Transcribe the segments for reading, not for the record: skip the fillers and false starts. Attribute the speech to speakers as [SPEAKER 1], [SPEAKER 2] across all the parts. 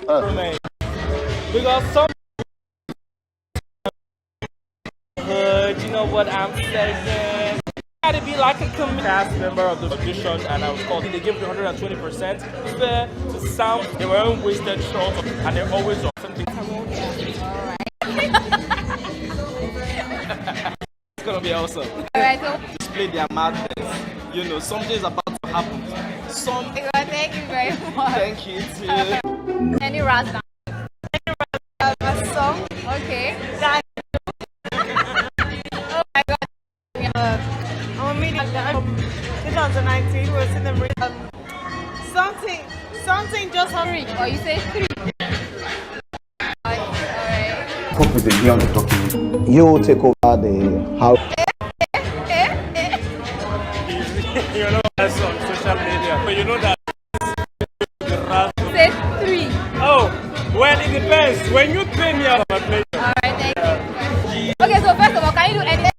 [SPEAKER 1] Because some you know what I'm saying? I had to be like a cast member of the audition, and I was called. They gave me 120%. Fair to sound, they weren't wasted short, and they're always on something. It's gonna be awesome.
[SPEAKER 2] Alright, so
[SPEAKER 1] Display their madness. You know, something is about to happen.
[SPEAKER 2] thank you very much.
[SPEAKER 1] Thank you too.
[SPEAKER 2] Any Rasta? A song? Okay. Oh my god.
[SPEAKER 3] Our meeting 2019 was in the something just hurry.
[SPEAKER 2] Or you say 3? Alright.
[SPEAKER 4] Come with the young document. You will take over the house.
[SPEAKER 1] You know that's on social media, but you know that.
[SPEAKER 2] Say 3.
[SPEAKER 1] Oh, well, it depends. When you pay me out of my plate.
[SPEAKER 2] Alright, thank you. Okay, so first of all, can you do anything?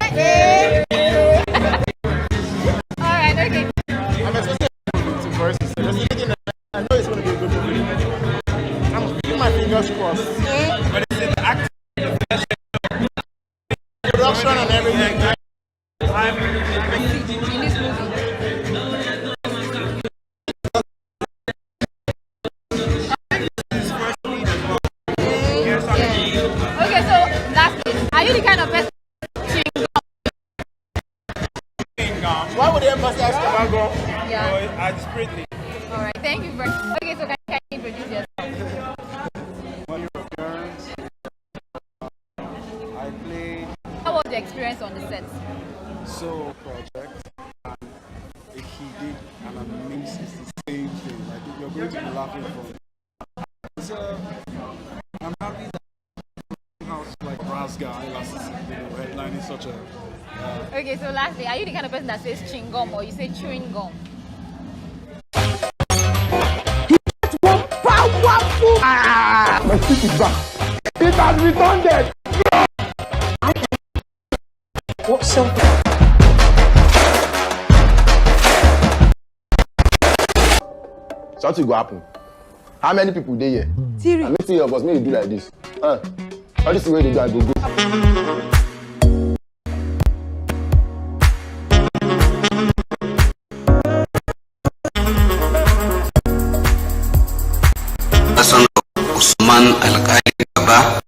[SPEAKER 2] Alright, okay.
[SPEAKER 4] I'm expecting to first. I know it's going to be a good movie. I'm keeping my fingers crossed. But it's in the acting, production and everything.
[SPEAKER 2] In this movie. Okay, so lastly, are you the kind of person
[SPEAKER 4] Why would they emphasize Chicago?
[SPEAKER 2] Yeah.
[SPEAKER 1] I discreetly.
[SPEAKER 2] Alright, thank you very much. Okay, so can you introduce yourself?
[SPEAKER 5] I played
[SPEAKER 2] How was the experience on the set?
[SPEAKER 5] solo project and he did an amazing, it's the same thing. Like you're going to be laughing from. So I'm happy that house like brass guy last headlining such a.
[SPEAKER 2] Okay, so lastly, are you the kind of person that says chewing gum or you say chewing gum?
[SPEAKER 4] My stick is back. It has returned dead. What's something? Something go happen. How many people there here?
[SPEAKER 3] Three.
[SPEAKER 4] I'm meeting of us, maybe do like this. All this is where they do, I go.
[SPEAKER 6] Hassan Usman Al-Qaida Gaba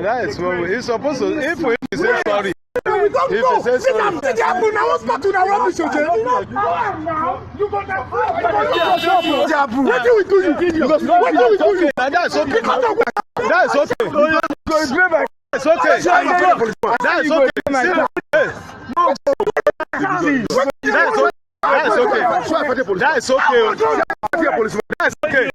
[SPEAKER 4] That is what he's supposed to. If he says sorry, if he says sorry, what do we do? That's okay. That's okay. That's okay. That's okay. That's okay. That's okay. That's okay.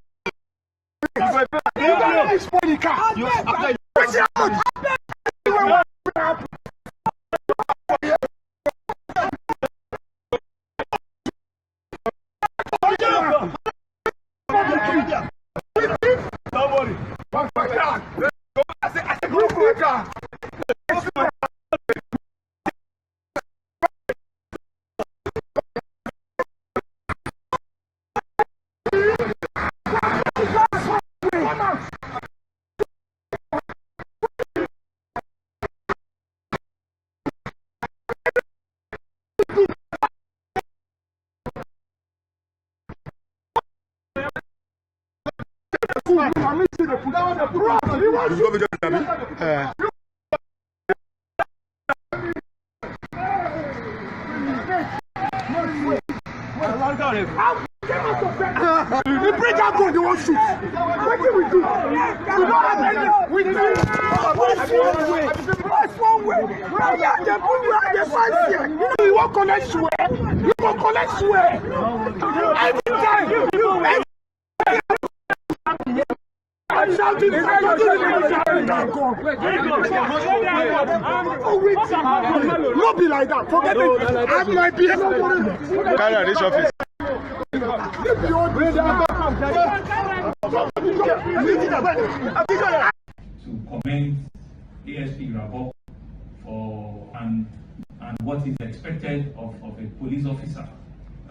[SPEAKER 4] The bridge out on the one shoot. What do we do? We don't have any. We do. That's one way. Right here, the people are the fans here. You won't collect swear. You won't collect swear. Every time. I'm shouting. Not be like that. Forget it. I'm like being carry on this office. To
[SPEAKER 7] commend ASP Rabok for and what is expected of a police officer,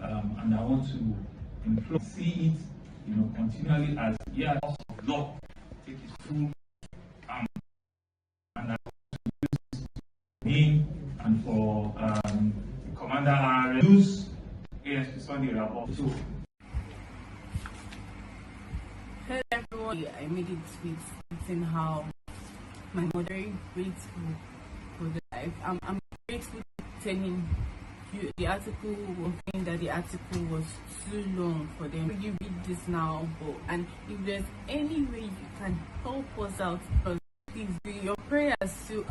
[SPEAKER 7] and I want to see it, continually as years of law take it through, and I want to use him and for Commander reduce ASP Sunday Rabok. So,
[SPEAKER 8] hello everyone, I made it with seeing how my mother very grateful for the life. I'm grateful for telling you the article was saying that the article was too long for them. You read this now, and if there's any way you can help us out, please do your prayers to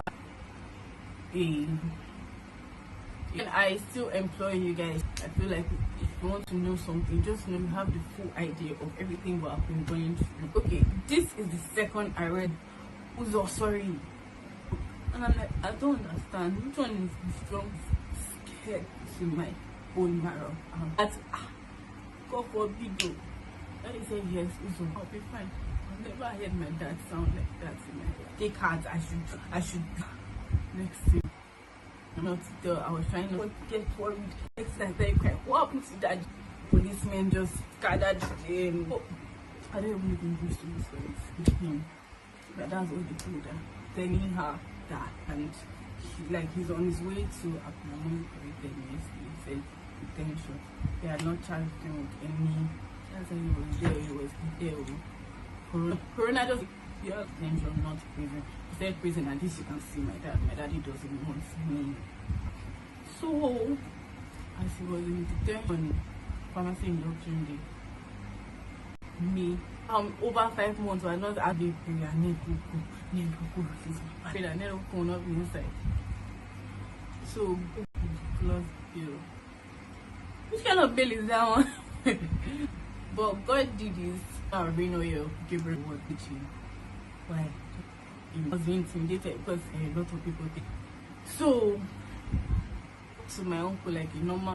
[SPEAKER 8] and I still employ you guys. I feel like if you want to know something, just know you have the full idea of everything what I've been going through. Okay, this is the second I read Uzo sorry, and I'm like, I don't understand which one is the strong scared to my bone marrow. God forbid though. And he said yes, Uzo, I'll be fine. I've never heard my dad sound like that in my head. Take heart, I should next thing. Not still, I was trying not to get worried. Next time I cried, what happened to that? Policemen just gathered him. I don't even think we should with him. But that's what they told her, telling her that, and he's on his way to abnormal yesterday. He said detention. They had not charged him with any. That's why he was there. Corona just detention, not prison. He said prison, and this you can see my dad. My daddy doesn't want me. So as he was in detention, pharmacy induction day, me over 5 months I not had a prayer. I never come up inside. So close bill. Which kind of bill is that one? But God did this. I already know your Gabriel was teaching. Why? He was being intimidated because a lot of people think. So to my uncle, like a normal.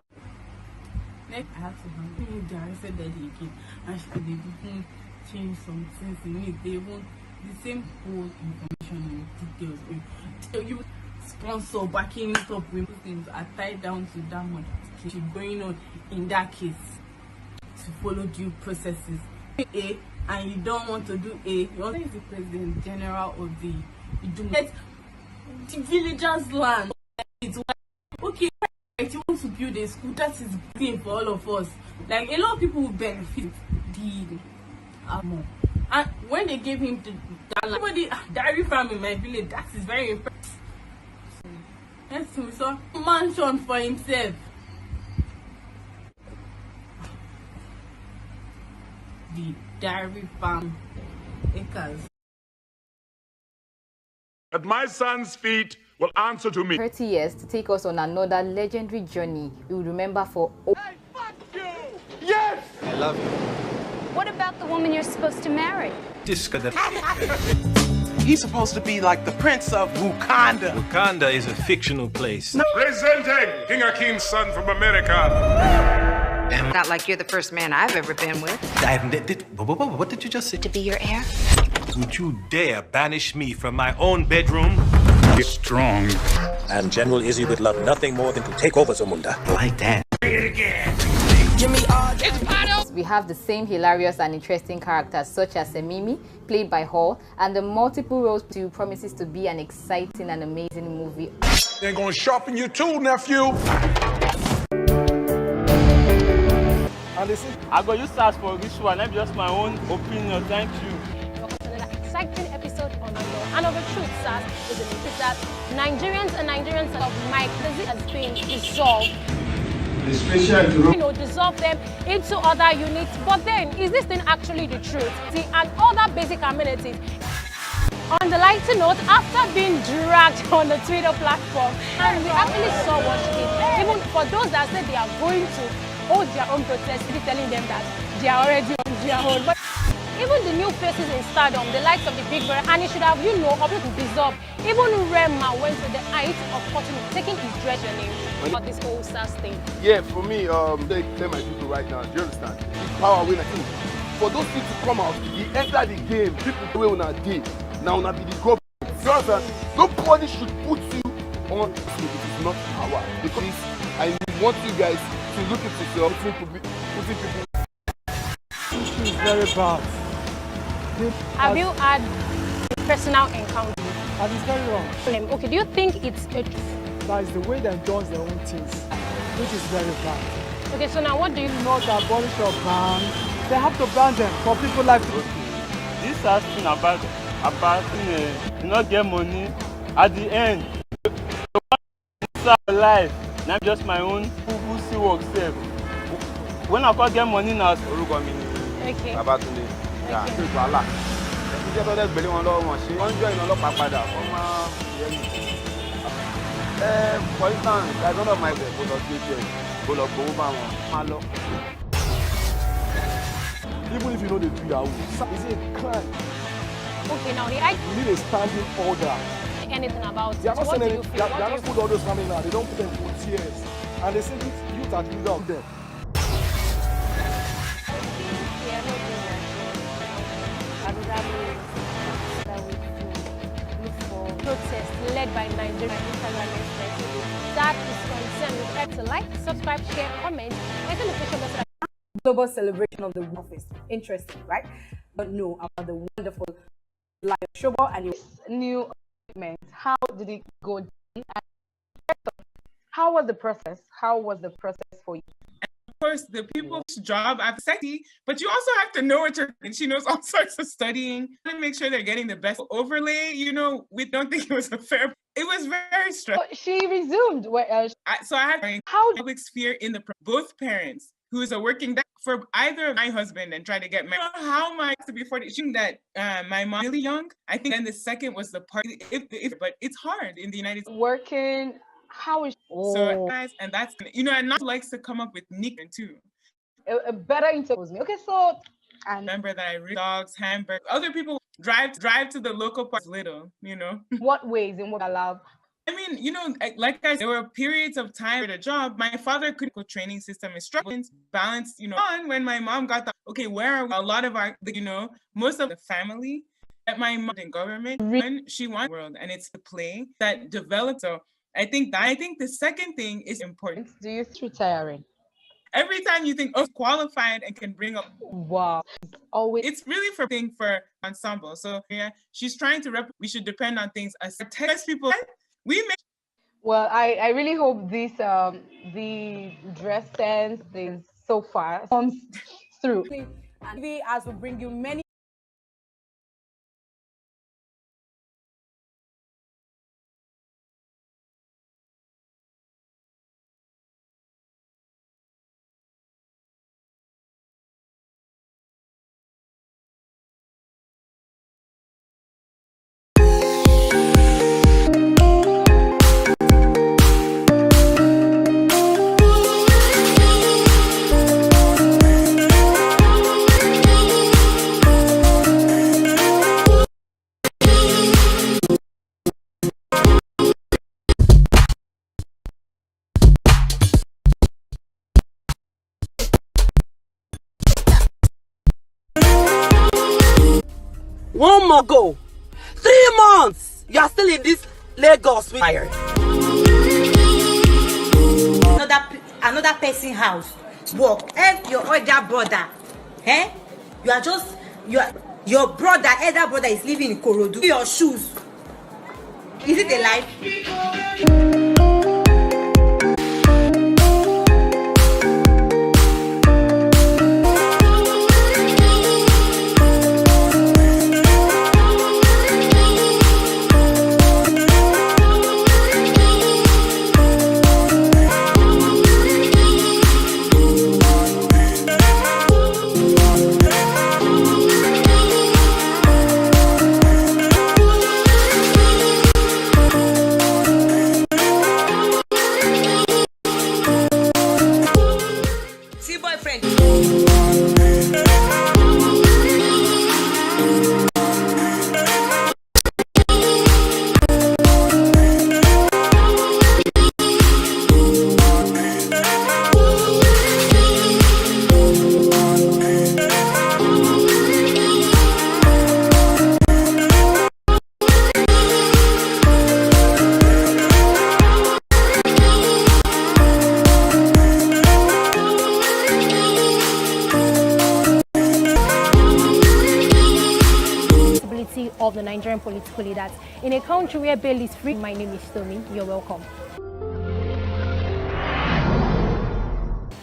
[SPEAKER 8] Next, I have to handle him there. I said that again, and they didn't change some things in it. They want the same whole information and details. So you sponsor backing it up with things are tied down to that much going on in that case to follow due processes. A, and you don't want to do A. You want to be the president general of the villagers' land. It's okay, if you want to build a school, that is thing for all of us. Like a lot of people will benefit the and when they gave him the dairy farm in my village, that is very impressive. Yes, we saw mansion for himself. The dairy farm acres.
[SPEAKER 9] At my son's feet will answer to me.
[SPEAKER 2] 30 years to take us on another legendary journey we will remember for.
[SPEAKER 9] Hey, fuck you! Yes!
[SPEAKER 10] I love you.
[SPEAKER 11] What about the woman you're supposed to marry?
[SPEAKER 10] He's supposed to be like the prince of Wakanda. Wakanda is a fictional place.
[SPEAKER 9] Presenting King Akeem's son from America.
[SPEAKER 12] Not like you're the first man I've ever been with.
[SPEAKER 10] What did you just say?
[SPEAKER 12] To be your heir?
[SPEAKER 10] Would you dare banish me from my own bedroom?
[SPEAKER 9] He's strong.
[SPEAKER 13] And General Izzy would love nothing more than to take over Zamunda.
[SPEAKER 10] Like that.
[SPEAKER 2] We have the same hilarious and interesting characters such as Semimi, played by Hall, and the multiple roles to promises to be an exciting and amazing movie.
[SPEAKER 9] They're gonna sharpen your tool, nephew.
[SPEAKER 1] And listen, I go use stars for this one. I'm just my own opinion. Thank you.
[SPEAKER 11] Welcome to another exciting episode on the law. And of the truth, SARS, is the truth that Nigerians of Mike has been dissolved. Dissolve them into other units. But then, is this thing actually the truth? See, and other basic amenities. On the lighter note, after being dragged on the Twitter platform, and we actually saw what she did. Even for those that said they are going to hold their own protest, telling them that they are already on their own. But even the new faces in stardom, the likes of the Big Brother, and it should have, obviously dissolved. Even Rema went to the height of taking his dress name about this whole SARS thing.
[SPEAKER 4] Yeah, for me, they tell my people right now, do you understand? It's power winner. For those people to come out, he enter the game, people will not do. Now not be the government. You understand? Nobody should put you on. It is not power. Because I want you guys to look at yourself, putting people.
[SPEAKER 5] It's very bad.
[SPEAKER 11] Have you had personal encounter?
[SPEAKER 5] And it's very wrong.
[SPEAKER 11] Okay, do you think it's a...
[SPEAKER 5] That is the way they do their own things, which is very bad.
[SPEAKER 11] Okay, so now what do you...
[SPEAKER 5] Not abolish or ban. They have to ban them for people like...
[SPEAKER 1] This has been about not get money. At the end, life. Now just my own who see work safe. When I can't get money now,
[SPEAKER 11] okay.
[SPEAKER 4] Yeah, for instance, I don't know my even if you know the do Yahoo, is it a crime?
[SPEAKER 11] Okay, now
[SPEAKER 4] you need a standing order.
[SPEAKER 11] Anything about
[SPEAKER 4] they are not
[SPEAKER 11] what
[SPEAKER 4] saying
[SPEAKER 11] do you feel?
[SPEAKER 4] they don't put all those coming out. They don't put them for tears, and they say you are leader of them.
[SPEAKER 11] Protest led by Nigerian that is concerned. We try to like, subscribe, share, comment, and the notification bell.
[SPEAKER 3] Global celebration of the office. Interesting, right? But know about the wonderful live show and your
[SPEAKER 14] new equipment. How did it go down? And how was the process? How was the process for you?
[SPEAKER 15] Of course, the people's job are sexy, but you also have to know what you're doing. She knows all sorts of studying to make sure they're getting the best overlay. We don't think it was a fair. It was very stressful.
[SPEAKER 14] She resumed.
[SPEAKER 15] So I had how public sphere in the both parents who is a working for either my husband and try to get married. How am I to be 40? That my mom really young. I think then the second was the party. But it's hard in the United States.
[SPEAKER 14] Working. How is
[SPEAKER 15] so guys, and that's and not likes to come up with Nick too.
[SPEAKER 14] A better interview me. Okay, so
[SPEAKER 15] and remember that I read dogs, hamburgers. Other people drive to the local parks little,
[SPEAKER 14] What ways and what allowed?
[SPEAKER 15] I mean, like I said, there were periods of time at a job. My father critical training system is struggling balanced, on when my mom got where are we? A lot of our, most of the family that my mom in government, she wants the world, and it's the play that developed. So I think the second thing is important.
[SPEAKER 14] Do you think retiring?
[SPEAKER 15] Every time you think, qualified and can bring up.
[SPEAKER 14] Wow.
[SPEAKER 15] It's really for ensemble. So yeah, she's trying to we should depend on things as test people. We make
[SPEAKER 14] Well, I really hope this the dress sense is so far comes through.
[SPEAKER 3] And TV as will bring you many.
[SPEAKER 16] One more go. 3 months. You are still in this Lagos with fire.
[SPEAKER 17] Another person house. Work. Help your other brother. Eh? Your brother, elder brother is living in Korodu. Your shoes. Is it a lie?
[SPEAKER 11] Of the Nigerian political leaders. In a country where bail is free, my name is Tommy. You're welcome.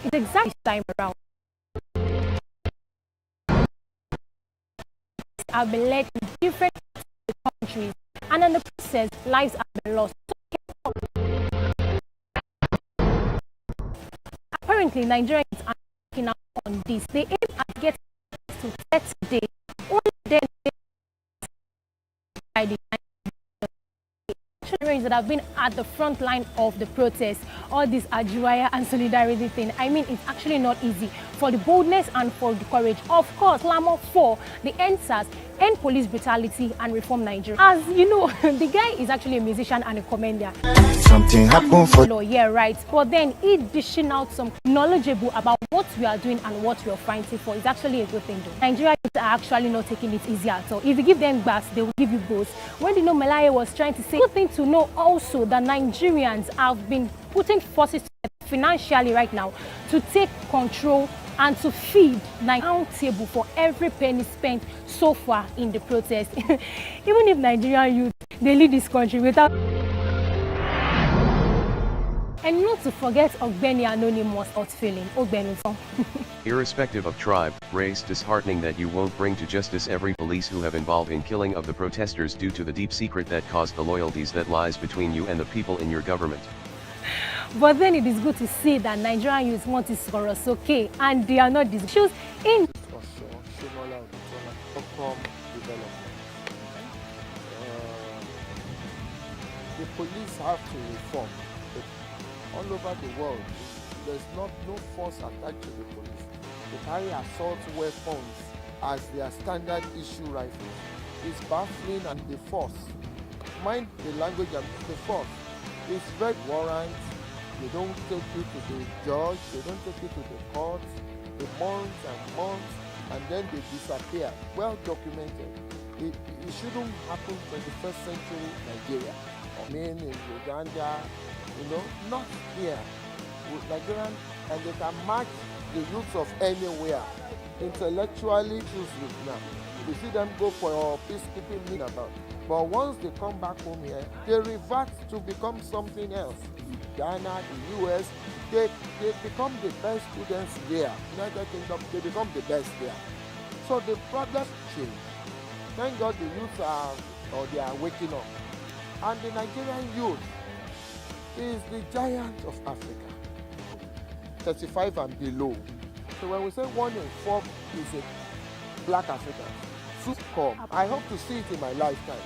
[SPEAKER 11] It's exactly time around. Have been led in different countries, and in the process, lives have been lost. Apparently, Nigerians are working out on this. They aim at getting to 30 days. Only then that have been at the front line of the protest, all this Ajuaya and solidarity thing. I mean, it's actually not easy for the boldness and for the courage. Of course, clamor for the NSAS, end police brutality and reform Nigeria. As you know, the guy is actually a musician and a comedian.
[SPEAKER 18] Something happened for
[SPEAKER 11] yeah, right. But then he dishing out some knowledgeable about what we are doing and what we are fighting for. It's actually a good thing though. Nigerians are actually not taking it easy at all. If you give them bats, they will give you both. When you know Malaya was trying to say, good thing to know also that Nigerians have been putting forces financially right now to take control and to feed Nigerian table for every penny spent so far in the protest. Even if Nigerian youth, they lead this country without. And not to forget Ogbeni Anonymous outfilling Ogbenuton.
[SPEAKER 19] Irrespective of tribe, race, disheartening that you won't bring to justice every police who have involved in killing of the protesters due to the deep secret that caused the loyalties that lies between you and the people in your government.
[SPEAKER 11] But then it is good to see that Nigerian youth want to score us okay, and they are not these issues in
[SPEAKER 20] the police have to reform. All over the world, there's no force attached to the police. They carry assault weapons as their standard issue rifles. It's baffling, and the force. Mind the language and the force. It's red warrants. They don't take you to the judge. They don't take you to the court. The months and months, and then they disappear. Well documented. It shouldn't happen in the 21st century Nigeria. I mean, in Uganda. Not here. With Nigerian, and they can match the youths of anywhere. Intellectually choose with now. You see them go for peacekeeping meeting about. But once they come back home here, they revert to become something else. Ghana, the US, they become the best students there. United Kingdom, they become the best there. So the problems change. Thank God the youth they are waking up. And the Nigerian youth is the giant of Africa. 35 and below. So when we say 1 in 4 is a black African, soon come. I hope to see it in my lifetime.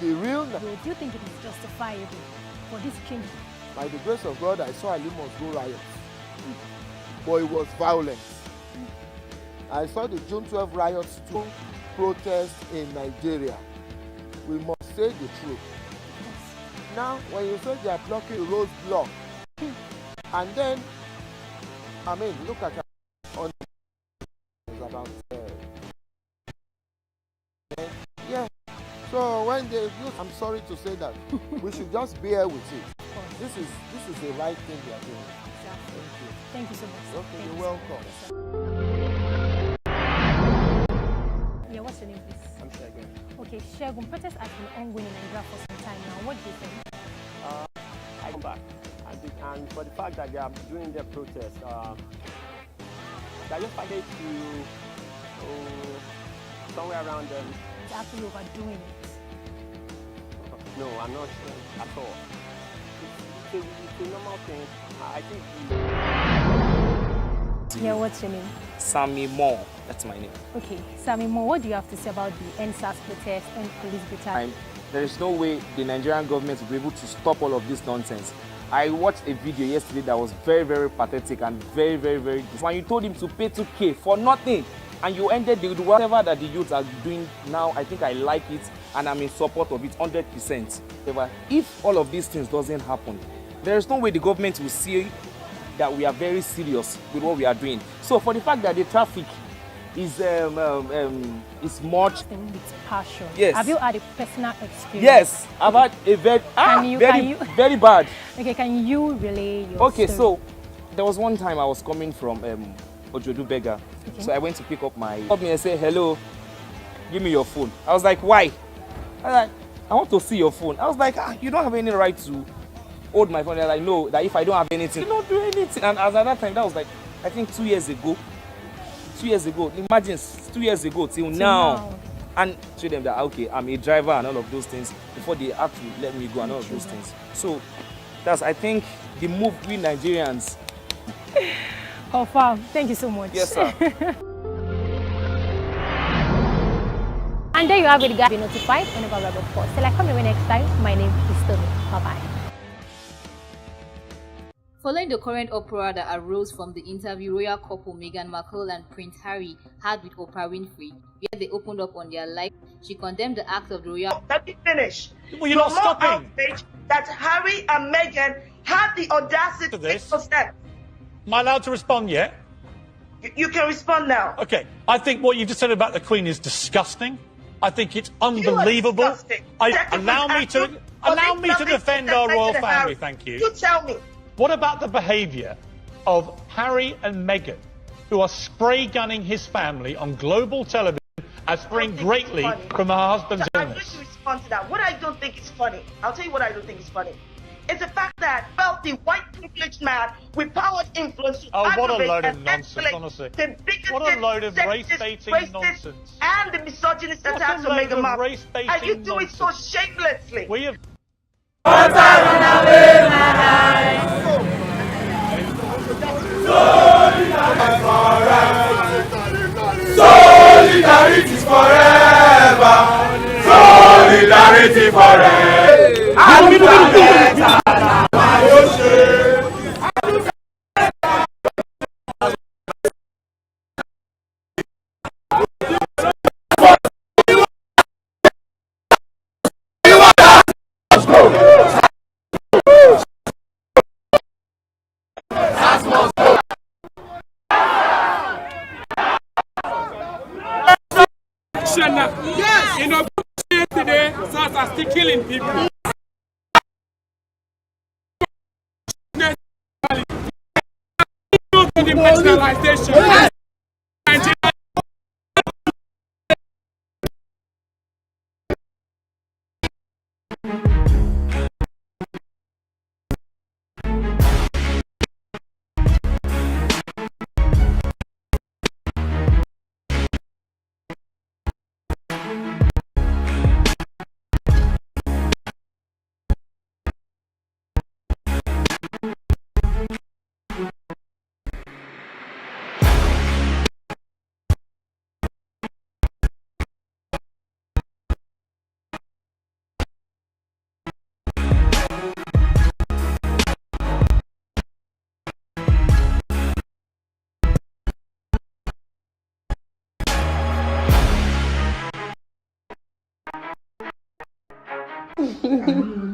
[SPEAKER 20] The real.
[SPEAKER 11] Do you think it is justifiable for this change?
[SPEAKER 20] By the grace of God, I saw Ali must go riots. But it was violent. I saw the June 12 riots to protest in Nigeria. We must say the truth. Now, when you say they are blocking the roadblock, and then, I mean, look at on about yeah. So when they use, I'm sorry to say that, we should just bear with it. This is the right thing they are doing.
[SPEAKER 11] Exactly. Thank you so much.
[SPEAKER 20] Okay, you're welcome.
[SPEAKER 11] Yeah, what's your name, please?
[SPEAKER 21] I'm Shegun.
[SPEAKER 11] Okay, Shegun, protests have been ongoing in Nigeria for some time now. What do you think?
[SPEAKER 21] I come back, and for the fact that they are doing their protest, they're just targeted to somewhere around them.
[SPEAKER 11] It's actually overdoing it.
[SPEAKER 21] No, I'm not at all. It's a normal thing. I think.
[SPEAKER 11] Yeah, what's your name?
[SPEAKER 1] Sammy Moore. That's my name.
[SPEAKER 11] Okay, Sammy Moore, what do you have to say about the NSAS protest and police brutality?
[SPEAKER 1] There is no way the Nigerian government will be able to stop all of this nonsense. I watched a video yesterday that was very, very pathetic and very, very, very good. When you told him to pay 2K for nothing, and you ended with whatever that the youth are doing now, I think I like it and I'm in support of it 100%. If all of these things doesn't happen, there is no way the government will see that we are very serious with what we are doing. So for the fact that the traffic is much
[SPEAKER 11] with passion.
[SPEAKER 1] Yes.
[SPEAKER 11] Have you had a personal experience?
[SPEAKER 1] Yes, I've had a very bad.
[SPEAKER 11] Okay, can you relay your
[SPEAKER 1] Okay,
[SPEAKER 11] story?
[SPEAKER 1] so there was one time I was coming from Ojodu Beggar.
[SPEAKER 11] Okay.
[SPEAKER 1] So I went to pick up my called me and said, hello, give me your phone. I was like, why? I was like, I want to see your phone. I was like, you don't have any right to hold my phone. They're like, no, that if I don't have anything, you don't do anything. And as at that time, that was like, I think 2 years ago. 2 years ago, imagine 2 years ago till now. And show them that, okay, I'm a driver and all of those things before they have to let me go and all of those things. So that's, I think, the move we Nigerians.
[SPEAKER 11] Confirm. Thank you so much.
[SPEAKER 1] Yes, sir.
[SPEAKER 11] And there you have it, guys. Be notified whenever we have a post. Till I come your way next time, my name is Tommy. Bye-bye.
[SPEAKER 2] Following the current uproar that arose from the interview royal couple Meghan Markle and Prince Harry had with Oprah Winfrey, where they opened up on their life, she condemned the act of the royal.
[SPEAKER 22] Let me finish.
[SPEAKER 9] Well, you're not stopping.
[SPEAKER 22] That Harry and Meghan had the audacity to take those steps.
[SPEAKER 9] Am I allowed to respond yet?
[SPEAKER 22] You can respond now.
[SPEAKER 9] Okay. I think what you've just said about the Queen is disgusting. I think it's unbelievable. Allow me to defend our royal family, thank you.
[SPEAKER 22] You tell me.
[SPEAKER 9] What about the behaviour of Harry and Meghan, who are spray gunning his family on global television and suffering greatly from her husband's illness?
[SPEAKER 22] I'm going to respond to that. What I don't think is funny, I'll tell you what I don't think is funny. It's the fact that wealthy, white, privileged man with power and influence to
[SPEAKER 9] what a load of
[SPEAKER 22] and
[SPEAKER 9] nonsense, honestly.
[SPEAKER 22] The biggest
[SPEAKER 9] What a load of race-baiting nonsense.
[SPEAKER 22] And the misogynist attacks on Meghan Markle. And you do it so shamelessly.
[SPEAKER 9] We have...
[SPEAKER 23] Solidarity forever. Solidarity forever.
[SPEAKER 1] Yes! You know, today, SARS are still killing people. Depersonalization.
[SPEAKER 6] Bye.